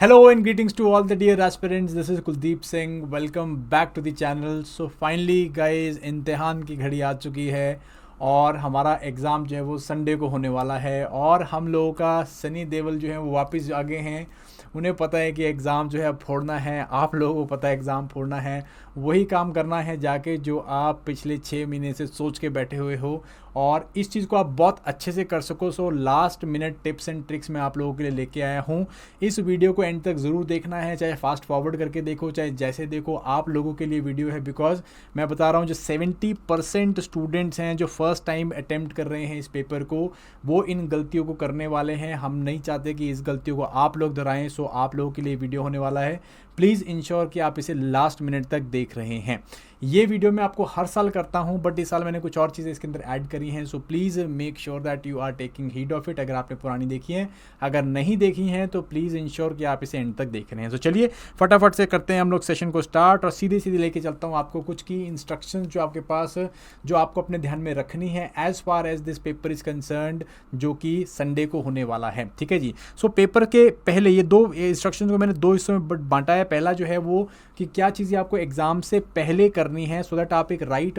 Hello and greetings to all the dear aspirants. This is Kuldeep Singh. Welcome back to the channel. So finally guys, इम्तिहान की घड़ी आ चुकी है और हमारा एग्ज़ाम जो है वो संडे को होने वाला है और हम लोगों का सनी देओल जो है वो वापस आ गए हैं। उन्हें पता है कि एग्ज़ाम जो है अब फोड़ना है, आप लोगों को पता है एग्ज़ाम फोड़ना है, वही काम करना है जाके जो आप पिछले 6 महीने से सोच के बैठे हुए हो और इस चीज़ को आप बहुत अच्छे से कर सको। So last minute tips and tricks मैं आप लोगों के लिए लेके आया हूँ। इस वीडियो को एंड तक ज़रूर देखना है, चाहे फास्ट फॉरवर्ड करके देखो चाहे जैसे देखो, आप लोगों के लिए वीडियो है। बिकॉज मैं बता रहा हूँ जो 70% स्टूडेंट्स हैं जो फर्स्ट टाइम अटेम्प्ट कर रहे हैं इस पेपर को, वो इन गलतियों को करने वाले हैं। हम नहीं चाहते कि इस गलतियों को आप लोग दोहराएं। सो आप लोगों के लिए वीडियो होने वाला है, प्लीज़ इंश्योर कि आप इसे लास्ट मिनट तक देख रहे हैं। ये वीडियो मैं आपको हर साल करता हूं, बट इस साल मैंने कुछ और चीज़ें इसके अंदर ऐड करी हैं। So please make sure that you are taking heed of it. अगर आपने पुरानी देखी है, अगर नहीं देखी हैं तो प्लीज़ इंश्योर कि आप इसे एंड तक देख रहे हैं। तो चलिए फटाफट से करते हैं हम लोग सेशन को स्टार्ट और सीधे सीधे लेके चलता हूँ आपको कुछ की इंस्ट्रक्शन जो आपके पास, जो आपको अपने ध्यान में रखनी है as far as this paper is concerned, जो कि संडे को होने वाला है। ठीक है जी। सो पेपर के पहले ये दो इंस्ट्रक्शन को मैंने दो हिस्सों में बांटा है। पहला जो है वो कि क्या चीज़ें आपको एग्जाम से पहले करनी है, सो दैट आप एक राइट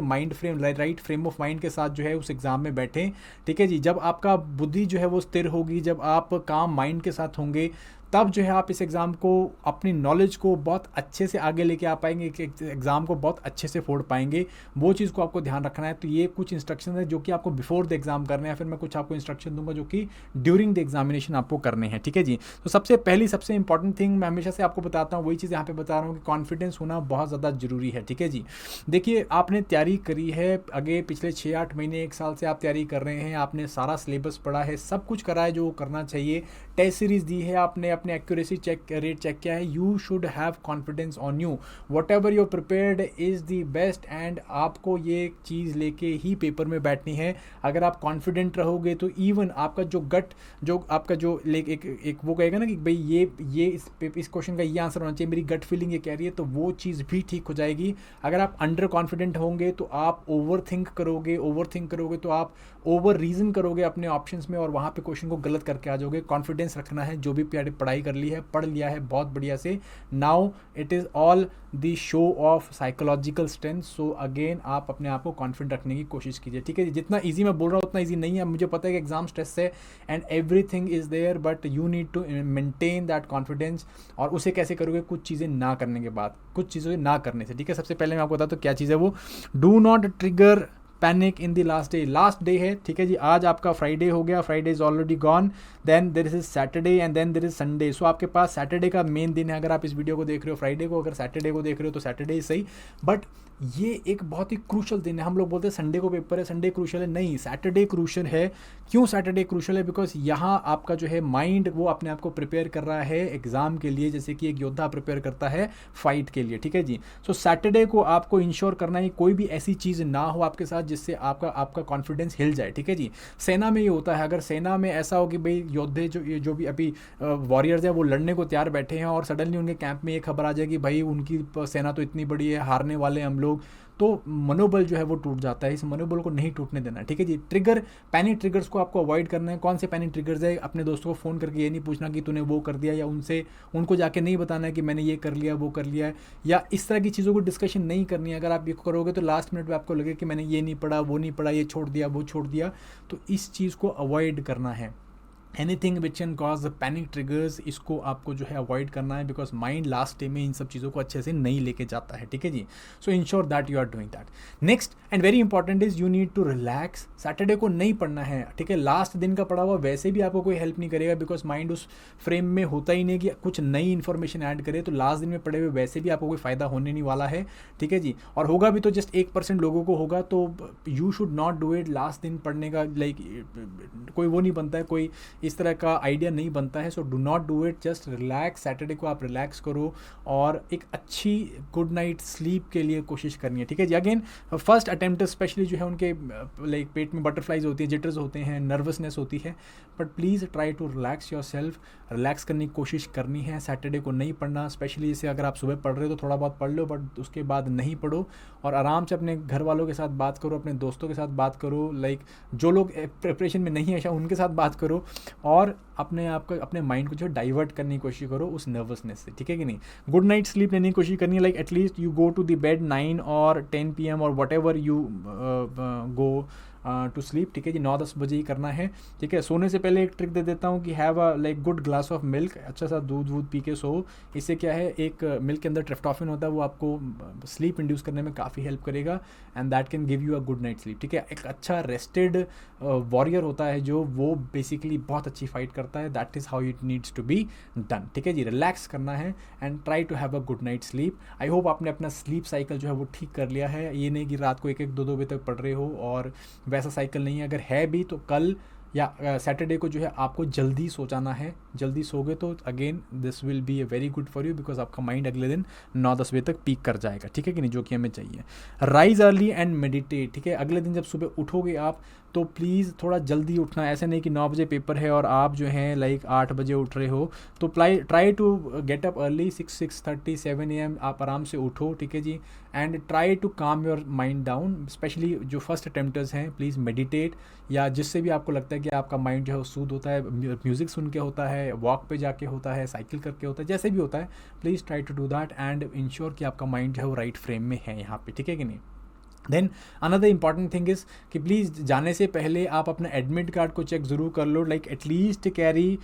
फ्रेम ऑफ माइंड के साथ जो है उस एग्जाम में बैठें। ठीक है जी। जब आपका बुद्धि जो है वो स्थिर होगी, जब आप काम माइंड के साथ होंगे, तब जो है आप इस एग्ज़ाम को, अपनी नॉलेज को बहुत अच्छे से आगे लेके आ पाएंगे, कि एग्ज़ाम को बहुत अच्छे से फोड़ पाएंगे। वो चीज़ को आपको ध्यान रखना है। तो ये कुछ इंस्ट्रक्शन है जो कि आपको बिफोर द एग्ज़ाम करने हैं, फिर मैं कुछ आपको इंस्ट्रक्शन दूंगा जो कि ड्यूरिंग द एग्जामिनेशन आपको करने हैं। ठीक है जी। तो सबसे इंपॉर्टेंट थिंग मैं हमेशा से आपको बताता हूँ, वही चीज़ यहाँ पे बता रहा हूँ कि कॉन्फिडेंस होना बहुत ज़्यादा ज़रूरी है। ठीक है जी। देखिए, आपने तैयारी करी है, आगे पिछले 6-8 महीने 1 साल से आप तैयारी कर रहे हैं, आपने सारा सिलेबस पढ़ा है, सब कुछ करा है जो करना चाहिए, टेस्ट सीरीज दी है आपने, अपने एक्यूरेसी रेट चेक किया है। You should have confidence on you, whatever your prepared is the best. And आपको ये चीज़ लेके ही पेपर में बैठनी है। अगर आप कॉन्फिडेंट रहोगे तो इवन आपका जो गट, जो आपका जो एक वो कहेगा ना कि भाई ये इस क्वेश्चन का ये आंसर होना चाहिए, मेरी गट फीलिंग ये कह रही है, तो वो चीज़ भी ठीक हो जाएगी। अगर आप अंडर कॉन्फिडेंट होंगे तो आप ओवर थिंक करोगे तो आप ओवर रीजन करोगे अपने ऑप्शंस में और वहाँ पे क्वेश्चन को गलत करके आ जाओगे। कॉन्फिडेंस रखना है। जो भी पढ़ाई कर ली है, पढ़ लिया है बहुत बढ़िया से, now it is all the show off psychological strength. So again आप अपने आप को कॉन्फिडेंट रखने की कोशिश कीजिए। ठीक है। जितना ईजी मैं बोल रहा हूँ उतना ईजी नहीं है, मुझे पता है कि एग्जाम स्ट्रेस है and everything is there, but you need to maintain that confidence. और उसे कैसे करोगे? कुछ चीज़ें ना करने के बाद, कुछ चीज़ें ना करने से। ठीक है। सबसे पहले मैं आपको बताता हूँ क्या चीज़ है वो। Do not trigger panic in the last day है। ठीक है जी। आज आपका फ्राइडे हो गया, Friday is already gone, then there is Saturday and then there is Sunday. So आपके पास सैटरडे का मेन दिन है। अगर आप इस वीडियो को देख रहे हो फ्राइडे को, अगर सैटरडे को देख रहे हो तो सैटरडे ही सही, बट ये एक बहुत ही क्रूशल दिन है। हम लोग बोलते हैं संडे को पेपर है, संडे क्रूशल है, नहीं, सैटरडे क्रूशल है। क्यों सैटरडे क्रूशल है? बिकॉज यहाँ आपका जो है माइंड वो अपने आप को प्रिपेयर कर रहा है एग्जाम के लिए, जैसे कि एक योद्धा प्रिपेयर करता है फाइट के लिए। ठीक है जी। सो सैटरडे को आपको इंश्योर करना है कोई भी ऐसी चीज़ ना हो आपके साथ जिससे आपका कॉन्फिडेंस हिल जाए। ठीक है जी। सेना में ये होता है, अगर सेना में ऐसा हो कि भाई योद्धे जो भी अभी वॉरियर्स हैं वो लड़ने को तैयार बैठे हैं और सडनली उनके कैंप में ये खबर आ जाए कि भाई उनकी सेना तो इतनी बड़ी है, हारने वाले हम लोग, तो मनोबल जो है वो टूट जाता है। इस मनोबल को नहीं टूटने देना। ठीक है जी। पैनिक ट्रिगर्स को आपको अवॉइड करना है। कौन से पैनिक ट्रिगर्स है? अपने दोस्तों को फ़ोन करके ये नहीं पूछना कि तूने वो कर दिया, या उनको जाके नहीं बताना है कि मैंने ये कर लिया वो कर लिया है, या इस तरह की चीज़ों को डिस्कशन नहीं करनी है। अगर आप ये करोगे तो लास्ट मिनट में आपको लगे कि मैंने ये नहीं पढ़ा, वो नहीं पढ़ा, ये छोड़ दिया, वो छोड़ दिया, तो इस चीज़ को अवॉइड करना है। Anything which can cause panic triggers, इसको आपको जो है अवॉइड करना है, बिकॉज माइंड लास्ट डे में इन सब चीज़ों को अच्छे से नहीं लेके जाता है। ठीक है जी। So ensure that you are doing that. Next and very important is you need to relax. Saturday को नहीं पढ़ना है। ठीक है। लास्ट दिन का पढ़ा हुआ वैसे भी आपको कोई हेल्प नहीं करेगा, बिकॉज माइंड उस फ्रेम में होता ही नहीं कि कुछ नई इन्फॉर्मेशन ऐड करे, तो लास्ट दिन में पढ़े हुए वैसे भी आपको कोई फ़ायदा होने नहीं वाला है। ठीक है जी। और होगा भी तो जस्ट 1% लोगों को होगा, तो you should not do it. Last दिन पढ़ने का कोई वो नहीं बनता है, कोई इस तरह का आइडिया नहीं बनता है। So do not do it, just relax. Saturday को आप रिलैक्स करो और एक अच्छी गुड नाइट स्लीप के लिए कोशिश करनी है। ठीक है जी। अगेन फर्स्ट अटेम्प्ट स्पेशली जो है उनके पेट में बटरफ्लाइज होती है, जिटर्स होते हैं, नर्वसनेस होती है, but please try to relax yourself. Relax करने की कोशिश करनी है। सैटरडे को नहीं पढ़ना। स्पेशली जैसे अगर आप सुबह पढ़ रहे हो तो थोड़ा बहुत पढ़ लो, बट उसके बाद नहीं पढ़ो और आराम से अपने घर वालों के साथ बात करो, अपने दोस्तों के साथ बात करो, जो लोग प्रिपरेशन में नहीं है उनके साथ बात करो और अपने आप को, अपने माइंड को जो डाइवर्ट करने की कोशिश करो उस नर्वसनेस से, ठीक है कि नहीं। गुड नाइट स्लीप लेने की कोशिश करनी है, like at least you go to the bed 9 और 10 PM और whatever you go to sleep, ठीक है जी, 9-10 बजे ही करना है, ठीक है। सोने से पहले एक ट्रिक दे देता हूँ कि have a like good glass of milk, अच्छा सा दूध वूध पी के सो। इससे क्या है, एक मिल्क के अंदर ट्रिप्टोफैन होता है, वो आपको स्लीप इंड्यूस करने में काफ़ी हेल्प करेगा and that can give you a good night sleep, ठीक है। एक अच्छा रेस्टेड वॉरियर होता है जो, वो बेसिकली बहुत अच्छी फाइट करता है, that is how it needs to be done, ठीक है जी। रिलैक्स करना है and try to have a good night sleep. I hope आपने अपना स्लीप साइकिल जो है वो ठीक कर लिया है, ये नहीं कि रात को 1-1, 2-2 बजे तक पढ़ रहे हो, और वैसा साइकिल नहीं है। अगर है भी तो कल या सैटरडे को जो है आपको जल्दी सो जाना है, जल्दी सोगे तो again this will be a very good for you, because आपका माइंड अगले दिन 9-10 बजे तक पीक कर जाएगा, ठीक है कि नहीं, जो कि हमें चाहिए। राइज अर्ली एंड मेडिटेट, ठीक है। अगले दिन जब सुबह उठोगे आप तो प्लीज़ थोड़ा जल्दी उठना, ऐसे नहीं कि 9 बजे पेपर है और आप जो है लाइक 8 बजे उठ रहे हो, तो try to get up early, 6-6:30 7 AM आप आराम से उठो, ठीक है जी। And try to calm your mind down, specially जो फर्स्ट अटेम्प्टर्स हैं, प्लीज़ मेडिटेट, या जिससे भी आपको लगता है कि आपका माइंड जो है सूद होता है, म्यूज़िक सुन के होता है, वॉक पे जाके होता है, साइकिल करके होता है, जैसे भी होता है, please try to do that and ensure कि आपका माइंड जो है वो राइट फ्रेम में है यहाँ पे, ठीक है कि नहीं। Then another important thing is कि प्लीज़ जाने से पहले आप अपना एडमिट कार्ड को चेक ज़रूर कर लो, like at least carry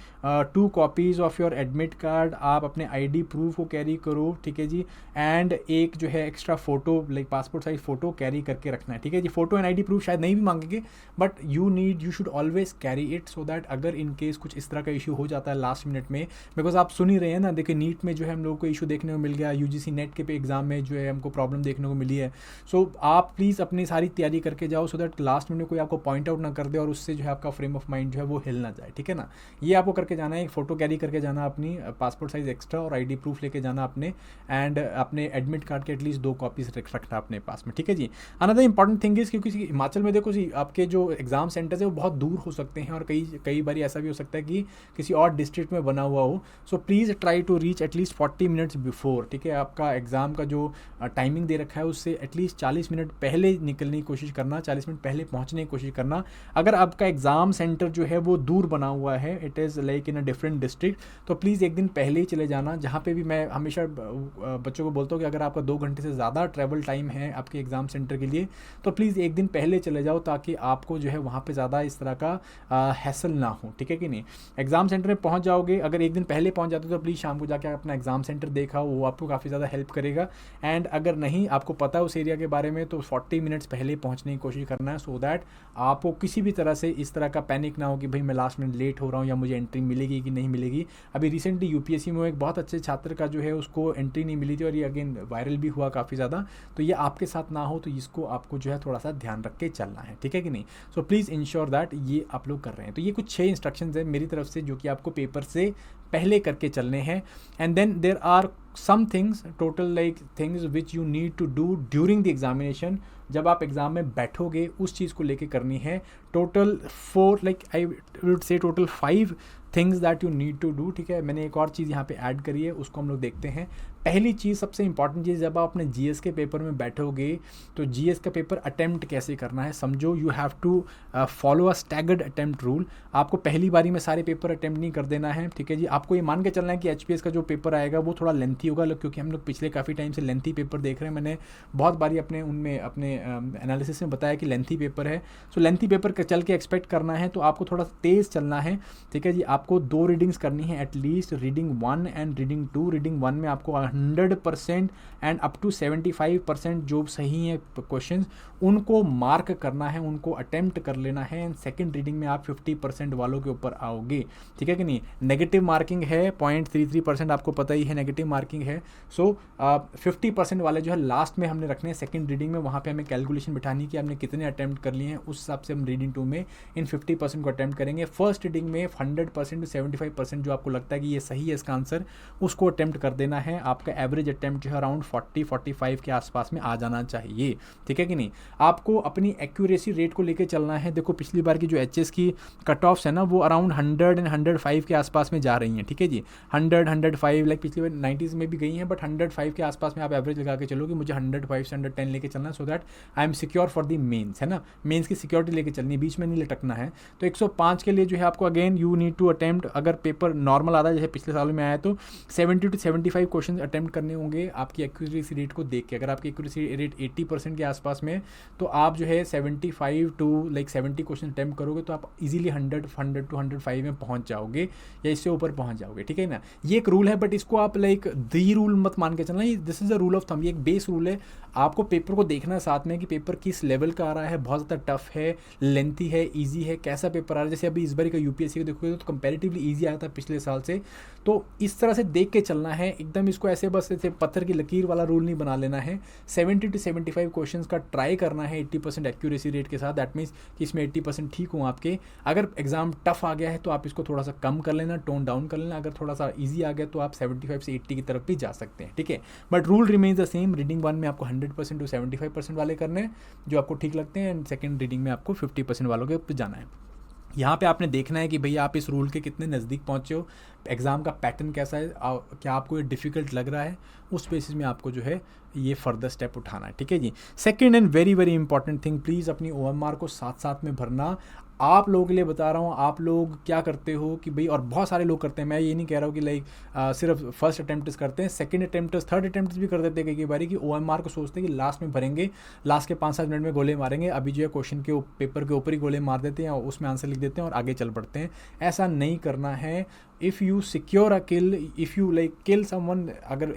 2 copies of your admit card, आप अपने ID प्रूफ को कैरी करो, ठीक है जी। एंड एक जो है extra photo, like passport size photo carry करके रखना है, ठीक है जी। फ़ोटो एंड ID प्रूफ शायद नहीं भी मांगेंगे, but you should always carry it, so that अगर इन केस कुछ इस तरह का इशू हो जाता है लास्ट मिनट में, बिकॉज आप सुन ही रहे हैं ना, देखिए नीट में जो है हम लोगों को इशू देखने को मिल गया, UGC नेट के पे एग्ज़ाम में जो है हमको प्रॉब्लम देखने को मिली है। सो आप प्लीज़ अपनी सारी तैयारी करके जाओ, सो दैट लास्ट मिनट में कोई आपको पॉइंट आउट ना कर दे और उससे जो है आपका फ्रेम ऑफ माइंड जो है वो हिल ना जाए, ठीक है ना। ये आपको करके जाना है, एक फ़ोटो कैरी करके जाना अपनी, पासपोर्ट साइज एक्स्ट्रा और ID प्रूफ लेके जाना अपने, एंड अपने एडमिट कार्ड के एटलीस्ट 2 कॉपीज रखना अपने पास में, ठीक है जी। अनदर इंपॉर्टेंट थिंग इज़, क्योंकि हिमाचल में देखो जी आपके जो एग्जाम सेंटर्स है वो बहुत दूर हो सकते हैं, और कई बार ऐसा भी हो सकता है कि किसी और डिस्ट्रिक्ट में बना हुआ हो, so please try to reach at least 40 minutes before, ठीक है। आपका एग्ज़ाम का जो टाइमिंग दे रखा है उससे एटलीस्ट 40 मिनट पहले निकलने की कोशिश करना, 40 मिनट पहले पहुंचने की कोशिश करना। अगर आपका एग्ज़ाम सेंटर जो है वो दूर बना हुआ है, it is like in a different district, तो प्लीज़ एक दिन पहले ही चले जाना। जहाँ पे भी मैं हमेशा बच्चों को बोलता हूँ कि अगर आपका 2 घंटे से ज़्यादा ट्रैवल टाइम है आपके एग्ज़ाम सेंटर के लिए, तो प्लीज़ एक दिन पहले चले जाओ, ताकि आपको जो है वहाँ पर ज़्यादा इस तरह का हैसल ना हो, ठीक है कि नहीं। एग्ज़ाम सेंटर में पहुँच जाओगे, अगर एक दिन पहले पहुँच जाते हो तो प्लीज़ शाम को जाकर अपना एग्ज़ाम सेंटर देखा, वो आपको काफ़ी ज़्यादा हेल्प करेगा। एंड अगर नहीं आपको पता है उस एरिया के बारे में, तो 40 मिनट्स पहले पहुँचने की कोशिश करना है, सो दैट आपको किसी भी तरह से इस तरह का पैनिक ना हो कि भाई मैं लास्ट मिनट लेट हो रहा हूँ या मुझे एंट्री मिलेगी कि नहीं मिलेगी। अभी रिसेंटली UPSC में एक बहुत अच्छे छात्र का जो है उसको एंट्री नहीं मिली थी, और ये अगेन वायरल भी हुआ काफ़ी ज़्यादा, तो ये आपके साथ ना हो, तो इसको आपको जो है थोड़ा सा ध्यान रख के चलना है, ठीक है कि नहीं। सो प्लीज़ इंश्योर दैट ये आप लोग कर रहे हैं। तो ये कुछ 6 इंस्ट्रक्शंस हैं मेरी तरफ से जो कि आपको पेपर से पहले करके चलने हैं। And then there are some things, total like things which you need to do during the examination। जब आप एग्ज़ाम में बैठोगे उस चीज़ को लेके करनी है। Total 4 like I would say total 5 things that you need to do, ठीक है। मैंने एक और चीज़ यहाँ पे ऐड करी है, उसको हम लोग देखते हैं। पहली चीज़, सबसे इंपॉर्टेंट चीज़, जब आप अपने GS के पेपर में बैठोगे तो GS का पेपर अटैम्प्ट कैसे करना है समझो। You have to follow a staggered attempt rule. आपको पहली बारी में सारे पेपर अटैम्प्ट नहीं कर देना है, ठीक है जी। आपको ये मान के चलना है कि HPS का जो पेपर आएगा वो थोड़ा लेंथी होगा, क्योंकि हम लोग पिछले काफ़ी टाइम से लेंथी पेपर देख रहे हैं। मैंने बहुत बारी अपने एनालिसिस में बताया कि लेंथी पेपर है, सो लेंथी पेपर चल के एक्सपेक्ट करना है, तो आपको थोड़ा तेज़ चलना है, ठीक है जी। आपको 2 रीडिंग्स करनी है at least, reading 1 and reading 2। Reading 1 में आपको 100% एंड अप टू 75% जो सही है क्वेश्चंस उनको मार्क करना है, उनको अटेम्प्ट कर लेना है। एंड सेकंड रीडिंग में आप 50% वालों के ऊपर आओगे, ठीक है कि नहीं। नेगेटिव मार्किंग है 0.33%, आपको पता ही है नेगेटिव मार्किंग है। सो 50% वाले जो है लास्ट में हमने रखने हैं सेकंड रीडिंग में। वहाँ पे हमें कैलकुलेशन बिठानी कि आपने कितने अटेम्प्ट कर लिए हैं, उस हिसाब से हम रीडिंग 2 में इन 50% को अटेम्प्ट करेंगे। फर्स्ट रीडिंग में 100% to 75% जो आपको लगता है कि ये सही है इसका आंसर, उसको अटेम्प्ट कर देना है। आपका एवरेज अटेम्प्ट जो है अराउंड 40-45 के आसपास में आ जाना चाहिए, ठीक है कि नहीं। आपको अपनी एक्यूरेसी रेट को लेकर चलना है। देखो पिछली बार की जो HS की कट ऑफ्स है ना, वो अराउंड 100 and 105 के आसपास में जा रही हैं, ठीक है जी। 100-105 लाइक पिछली बार 90s में भी गई हैं, बट 105 के आसपास में आप एवरेज लगा के चलो कि मुझे 105 से 110 लेके चलना है, so that I am secure for the mains, है ना, मेंस की सिक्योरिटी लेके चलनी है, बीच में नहीं लटकना है। तो 105 के लिए जो है आपको again you need to attempt, अगर पेपर नॉर्मल आता है जैसे पिछले सालों में आया तो 70 to 75 क्वेश्चन अटेम्प्ट करने होंगे आपकी एक्यूरेसी रेट को देख के। अगर आपकी एक्यूरेसी रेट 80% के आसपास में तो आप जो है 75 to 70 क्वेश्चन अटेम्प्ट करोगे तो आप इजीली 100 to 105 में पहुंच जाओगे या इससे ऊपर पहुंच जाओगे, ठीक है ना। ये एक रूल है, बट इसको आप दी रूल मत मान के चलना, this is a rule of thumb, ये एक बेस रूल है। आपको पेपर को देखना है साथ में कि पेपर किस लेवल का आ रहा है, बहुत ज़्यादा टफ है, लेंथी है, ईजी है, कैसा पेपर आ रहा है। जैसे अभी इस बार का यूपीएससी को देखोगे तो कंपैरेटिवली ईजी आया था पिछले साल से, तो इस तरह से देख के चलना है एकदम। इसको ऐसे बस ऐसे पत्थर की लकीर वाला रूल नहीं बना लेना है। 70 to 75 क्वेश्चन का ट्राई करना है 80% एक्यूरेसी रेट के साथ, दैट मीन्स कि इसमें 80% ठीक हो आपके। अगर एग्जाम टफ आ गया है तो आप इसको थोड़ा सा कम कर लेना, टोन डाउन कर लेना। अगर थोड़ा सा ईजी आ गया तो आप 75 से 80 की तरफ भी जा सकते हैं, ठीक है। But rule remains the same, reading 1 में आपको 100% टू 75% वाले करने हैं जो आपको ठीक लगते हैं, एंड सेकंड रीडिंग में आपको 50% वालों के ऊपर जाना है। यहाँ पे आपने देखना है कि भैया आप इस रूल के कितने नज़दीक पहुँचे हो, एग्ज़ाम का पैटर्न कैसा है, क्या आपको ये डिफ़िकल्ट लग रहा है, उस बेसिस में आपको जो है ये फर्दर स्टेप उठाना है, ठीक है जी। Second and very very important thing, please अपनी OMR को साथ साथ में भरना। आप लोगों के लिए बता रहा हूँ, आप लोग क्या करते हो कि भाई, और बहुत सारे लोग करते हैं, मैं ये नहीं कह रहा हूँ कि सिर्फ फर्स्ट अटेम्प्ट करते हैं, सेकंड अटेम्प्ट थर्ड अटेम्प्ट भी कर देते हैं कई बारी कि OMR को सोचते हैं कि लास्ट में भरेंगे, लास्ट के 5-7 मिनट में गोले मारेंगे, अभी जो है क्वेश्चन के पेपर के ऊपर ही गोले मार देते हैं और उसमें आंसर लिख देते हैं और आगे चल पड़ते हैं। ऐसा नहीं करना है। If you secure a kill, if you kill someone, अगर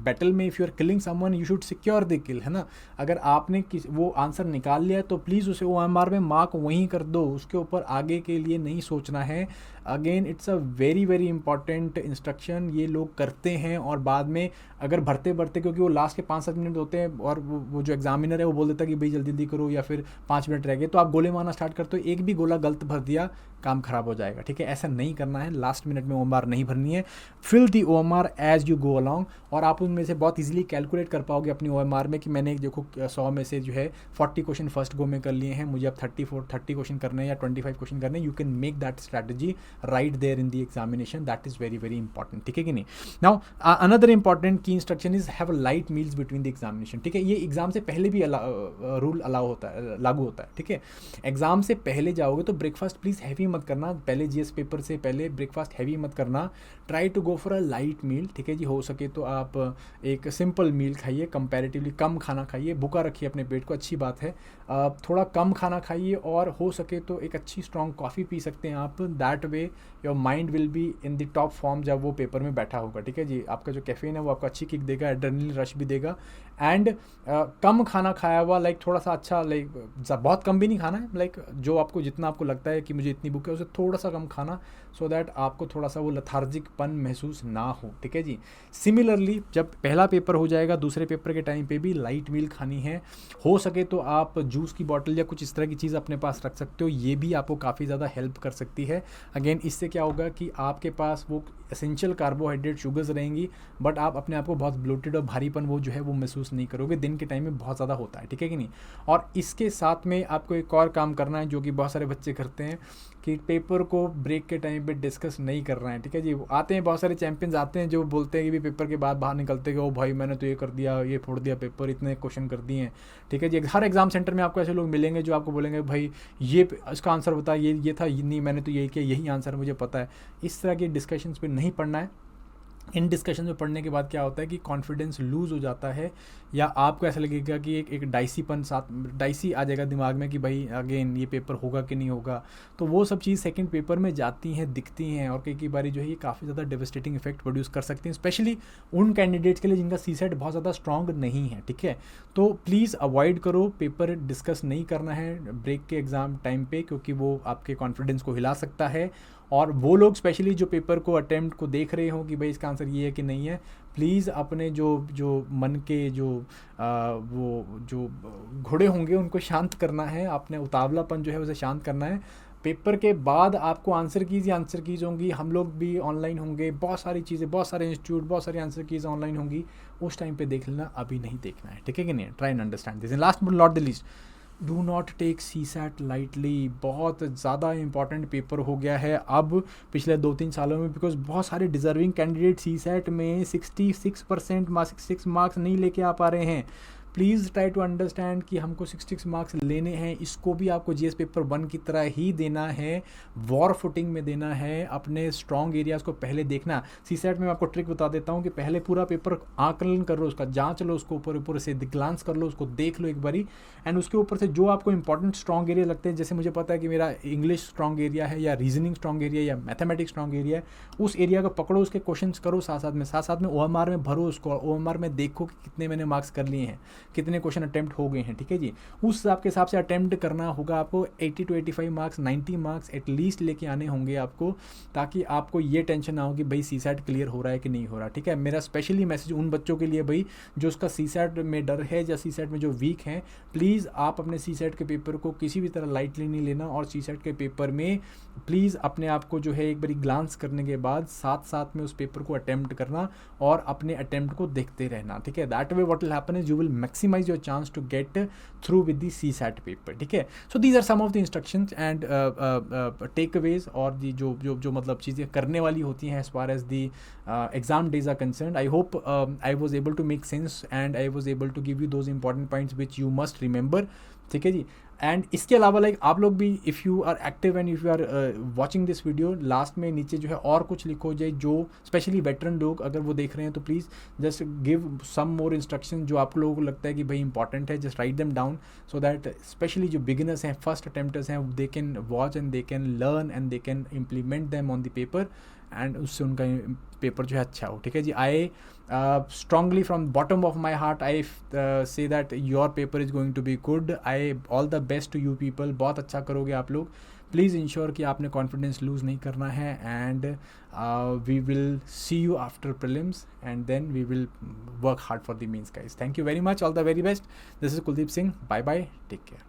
बैटल में if you are killing someone you should secure the kill, है ना। अगर आपने वो आंसर निकाल लिया तो प्लीज़ उसे OMR में मार्क वहीं कर दो, उसके ऊपर आगे के लिए नहीं सोचना है। Again it's a very very important instruction, ये लोग करते हैं और बाद में अगर भरते भरते, क्योंकि वो लास्ट के 5-7 मिनट होते हैं और वो जो एग्जामिनर है वो बोल देता है कि भाई जल्दी जल्दी करो, या फिर 5 मिनट रह गए, तो आप गोले मारना स्टार्ट करते हो, एक भी गोला गलत भर दिया काम खराब हो जाएगा, ठीक है। ऐसा नहीं करना है, लास्ट मिनट में OMR नहीं भरनी है। Fill the OMR as you go along, और आप उनमें से बहुत इजीली कैलकुलेट कर पाओगे अपनी OMR में कि मैंने देखो 100 में से जो है 40 क्वेश्चन फर्स्ट गो में कर लिए हैं, मुझे अब 30 क्वेश्चन करने हैं या 25 क्वेश्चन करने हैं। You can make that strategy right there in the examination, that is very very important, ठीक है कि नहीं। नाउ अनदर इंपॉर्टेंट की instruction is have light meals between the examination, ठीक है। ये एग्जाम से पहले भी रूल अलाउ होता है, लागू होता है, ठीक है। एग्जाम से पहले जाओगे तो ब्रेकफास्ट प्लीज़ हैवी मत करना, पहले GS पेपर से पहले ब्रेकफास्ट हैवी मत करना। Try to go for a light meal, ठीक है जी। हो सके तो आप एक सिंपल मील खाइए, कंपैरेटिवली कम खाना खाइए, भूखा रखिए अपने पेट को, अच्छी बात है। थोड़ा कम खाना खाइए और हो सके तो एक अच्छी स्ट्रॉन्ग कॉफ़ी पी सकते हैं आप। That way your mind will be in the top form जब वो पेपर में बैठा होगा, ठीक है जी। आपका जो कैफीन है वो आपको अच्छी किक देगा, एड्रेनलिन रश भी देगा। एंड कम खाना खाया हुआ, थोड़ा सा अच्छा, बहुत कम भी नहीं खाना है, जो आपको जितना आपको लगता है कि मुझे इतनी भूख है उससे थोड़ा सा कम खाना, सो दैट आपको थोड़ा सा वो लथार्जिकपन महसूस ना हो, ठीक है जी। सिमिलरली जब पहला पेपर हो जाएगा, दूसरे पेपर के टाइम पे भी लाइट मील खानी है। हो सके तो आप जूस की बॉटल या कुछ इस तरह की चीज़ अपने पास रख सकते हो, ये भी आपको काफ़ी ज़्यादा हेल्प कर सकती है। अगेन इससे क्या होगा कि आपके पास वो एसेंशियल कार्बोहाइड्रेट शुगर्स रहेंगी, बट आप अपने आप को बहुत ब्लोटेड और भारीपन वो जो है वो महसूस नहीं करोगे, दिन के टाइम में बहुत ज़्यादा होता है, ठीक है कि नहीं। और इसके साथ में आपको एक और काम करना है जो कि बहुत सारे बच्चे करते हैं कि पेपर को ब्रेक के टाइम पे डिस्कस नहीं कर रहे हैं, ठीक है जी। आते हैं बहुत सारे चैंपियंस आते हैं जो बोलते हैं कि भी पेपर के बाद बाहर निकलते हैं, ओ भाई मैंने तो ये कर दिया, ये फोड़ दिया पेपर, इतने क्वेश्चन कर दिए हैं, ठीक है जी। हर एग्जाम सेंटर में आपको ऐसे लोग मिलेंगे जो आपको बोलेंगे भाई ये इसका आंसर बता, ये था, नहीं मैंने तो यही किया, यही आंसर मुझे पता है। इस तरह के डिस्कशंस पे नहीं पढ़ना है। इन डिस्कशन में पढ़ने के बाद क्या होता है कि कॉन्फिडेंस लूज़ हो जाता है, या आपको ऐसा लगेगा कि एक डाइसी आ जाएगा दिमाग में कि भाई अगेन ये पेपर होगा कि नहीं होगा। तो वो सब चीज़ सेकंड पेपर में जाती हैं, दिखती हैं, और कई बारी जो है ये काफ़ी ज़्यादा डेवस्टेटिंग इफेक्ट प्रोड्यूस कर सकती हैं, स्पेशली उन कैंडिडेट्स के लिए जिनका CSAT बहुत ज़्यादा स्ट्रॉन्ग नहीं है, ठीक है। तो प्लीज़ अवॉइड करो, पेपर डिस्कस नहीं करना है ब्रेक के एग्ज़ाम टाइम पे, क्योंकि वो आपके कॉन्फिडेंस को हिला सकता है। और वो लोग स्पेशली जो पेपर को अटेम्प्ट को देख रहे हो कि भाई इसका आंसर ये है कि नहीं है, प्लीज़ अपने जो मन के वो जो घोड़े होंगे उनको शांत करना है, अपने उतावलापन जो है उसे शांत करना है। पेपर के बाद आपको आंसर कीज़ होंगी, हम लोग भी ऑनलाइन होंगे, बहुत सारी चीज़ें, बहुत सारे इंस्टीट्यूट, बहुत सारी आंसर कीज़ ऑनलाइन होंगी, उस टाइम पे देख लेना, अभी नहीं देखना है, ठीक है कि नहीं। Try and understand this. Last but not the least, do not take CSAT lightly. बहुत ज़्यादा इंपॉर्टेंट पेपर हो गया है अब पिछले 2-3 सालों में, बिकॉज बहुत सारे डिज़र्विंग कैंडिडेट CSAT में 66 मार्क्स नहीं लेके आ पा रहे हैं। प्लीज़ ट्राई टू अंडरस्टैंड कि हमको 66 मार्क्स लेने हैं, इसको भी आपको जीएस पेपर 1 की तरह ही देना है, वॉर फुटिंग में देना है, अपने स्ट्रॉन्ग एरियाज़ को पहले देखना। सीसेट में मैं आपको ट्रिक बता देता हूँ कि पहले पूरा पेपर आकलन कर लो, उसका जांच लो, उसको ऊपर ऊपर से ग्लांस कर लो, उसको देख लो एक बारी, एंड उसके ऊपर से जो आपको इंपॉर्टेंट स्ट्रॉन्ग एरिया लगते हैं, जैसे मुझे पता है कि मेरा इंग्लिश स्ट्रॉन्ग एरिया है या रीजनिंग स्ट्रॉन्ग एरिया या मैथमेटिक्स स्ट्रॉन्ग एरिया है, उस एरिया को पकड़ो, उसके क्वेश्चंस करो, साथ साथ में ओएमआर में भरो उसको, ओएमआर में देखो कि कितने मैंने मार्क्स कर लिए हैं, कितने क्वेश्चन अटेम्प्ट हो गए हैं, ठीक है जी। उस हिसाब से अटेम्प्ट करना होगा आपको। 80 to 85 मार्क्स, 90 मार्क्स एटलीस्ट लेके आने होंगे आपको, ताकि आपको ये टेंशन ना हो कि भाई सीसैट क्लियर हो रहा है कि नहीं हो रहा, ठीक है। मेरा स्पेशली मैसेज उन बच्चों के लिए भाई जो उसका सीसैट में डर है या सीसैट में जो वीक हैं, प्लीज़ आप अपने सीसैट के पेपर को किसी भी तरह लाइटली नहीं लेना, और सीसैट के पेपर में प्लीज़ अपने आप को जो है एक बारी ग्लांस करने के बाद साथ साथ में उस पेपर को अटेम्प्ट करना और अपने अटेम्प्ट को देखते रहना, ठीक है। That way what will happen is you will maximise your chance to get through with the CSAT paper, ठीक है। So these are some of the instructions and takeaways, और दी जो मतलब चीज़ें करने वाली होती हैं as far as the exam days are concern. I hope I was able to make sense and I was able to give you those important points which you must remember, ठीक है जी। एंड इसके अलावा like आप लोग भी if you are active and if you are watching this video, लास्ट में नीचे जो है और कुछ लिखो जाए, जो स्पेशली वेटरन लोग अगर वो देख रहे हैं तो please just give some more instruction जो आप लोगों को लगता है कि भाई इंपॉर्टेंट है, just write them down so that specially जो बिगिनर्स हैं, फर्स्ट अटेम्प्टर्स हैं, they can watch and they can learn and they can implement them on the paper, and उससे उनका पेपर जो है अच्छा हो, ठीक है जी। आई strongly from bottom of my heart I say that your paper is going to be good. I all the best to you people, बहुत अच्छा करोगे आप लोग। प्लीज़ इंश्योर कि आपने कॉन्फिडेंस लूज़ नहीं करना है, and we will see you after prelims and then we will work hard for the mains guys. Thank you very much, all the very best. This is Kuldeep Singh, bye bye, take care.